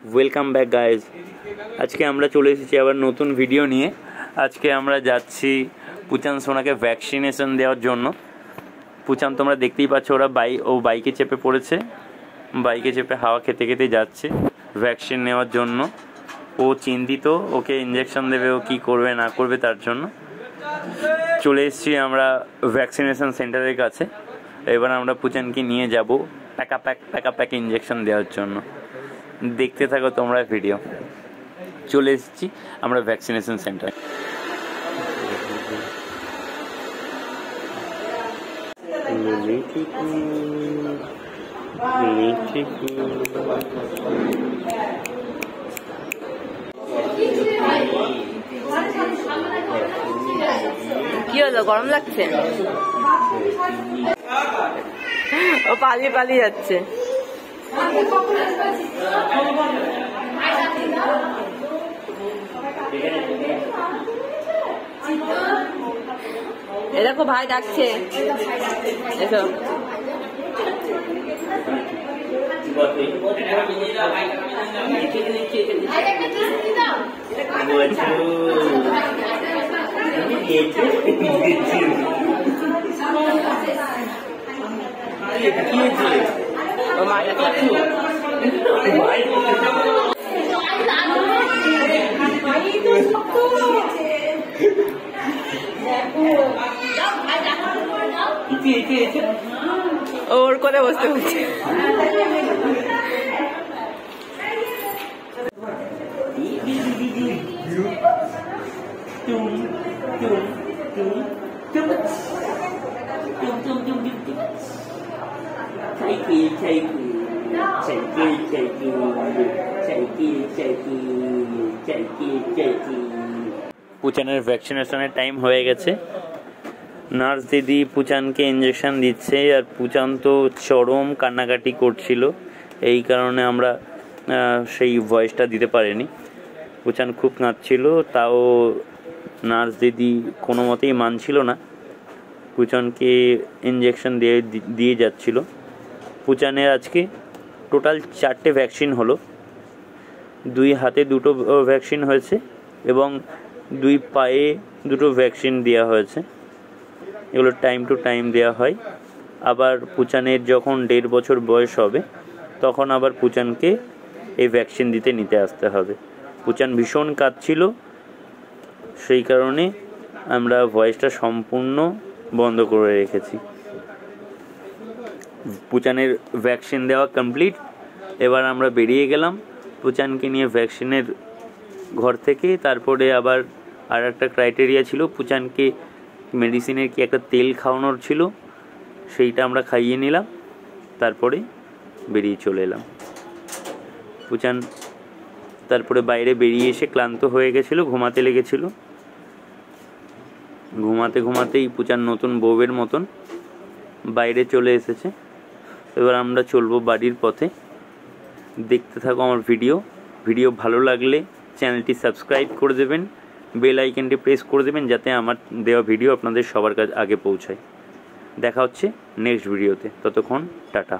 Welcome back guys. আজকে আমরা চলে এসেছি আবার নতুন ভিডিও নিয়ে। আজকে আমরা যাচ্ছি পুচান সোনাকে ভ্যাকসিনেশন দেওয়ার জন্য। পুচান তোমরা দেখতেই পাচ্ছ, ওরা বাইকে চেপে পড়েছে, বাইকে চেপে হাওয়া খেতে খেতে যাচ্ছে ভ্যাকসিন নেওয়ার জন্য। ও চিন্তিত, ওকে ইঞ্জেকশন দেবে, ও কী করবে না করবে তার জন্য। চলে এসেছি আমরা ভ্যাকসিনেশন সেন্টারের কাছে। এবার আমরা পুচানকে নিয়ে যাব প্যাকা প্যাক ইঞ্জেকশন দেওয়ার জন্য। দেখতে থাকো তোমরা ভিডিও। চলে এসেছি আমরা ভ্যাকসিনেশন সেন্টারে। কি হলো, গরম লাগছে? ও পালিয়ে পালিয়ে যাচ্ছে। এ দেখো ভাই ডাকছে, এসো। ও মা ওর করে বসতে হচ্ছে। পুচানের ভ্যাকসিনেশনের টাইম হয়ে গেছে। নার্স দিদি পুচানকে ইঞ্জেকশন দিচ্ছে, আর পুচান তো চরম কান্নাকাটি করছিল, এই কারণে আমরা সেই ভয়েসটা দিতে পারিনি। পুচান খুব কাঁদছিল, তাও নার্স দিদি কোনো মতেই মানছিল না, পুচানকে ইঞ্জেকশন দিয়ে যাচ্ছিল। পুচানের আজকে টোটাল 4টে ভ্যাকসিন হলো। 2 হাতে 2টো ভ্যাকসিন হয়েছে এবং 2 পায়ে 2টো ভ্যাকসিন দেওয়া হয়েছে। এগুলো টাইম টু টাইম দেওয়া হয়। আবার পুচানের যখন 1.5 বছর বয়স হবে তখন আবার পুচানকে এই ভ্যাকসিন নিতে আসতে হবে। পুচান ভীষণ কাঁদছিল, সেই কারণে আমরা ভয়েসটা সম্পূর্ণ বন্ধ করে রেখেছি। পুচানের ভ্যাকসিন দেওয়া কমপ্লিট। এবার আমরা বেরিয়ে গেলাম পুচানকে নিয়ে ভ্যাকসিনের ঘর থেকে। তারপরে আবার আর একটা ক্রাইটেরিয়া ছিল, পুচানকে মেডিসিনের কি একটা তেল খাওয়ানোর ছিল, সেইটা আমরা খাইয়ে নিলাম, তারপরে বেরিয়ে চলে এলাম। পুচান তারপরে বাইরে বেরিয়ে এসে ক্লান্ত হয়ে গেছিলো, ঘুমাতে লেগেছিল। ঘুমাতেই পুচান নতুন বউয়ের মতন বাইরে চলে এসেছে। এবার আমরা চলবো বাড়ির পথে। দেখতে থাকো আমার ভিডিও ভালো লাগলে চ্যানেলটি সাবস্ক্রাইব করে দেবেন, বেল আইকনটি প্রেস করে দেবেন, যাতে আমার দেওয়া ভিডিও আপনাদের সবার কাছে আগে পৌঁছায়। দেখা হচ্ছে নেক্সট ভিডিওতে, ততক্ষণ টাটা।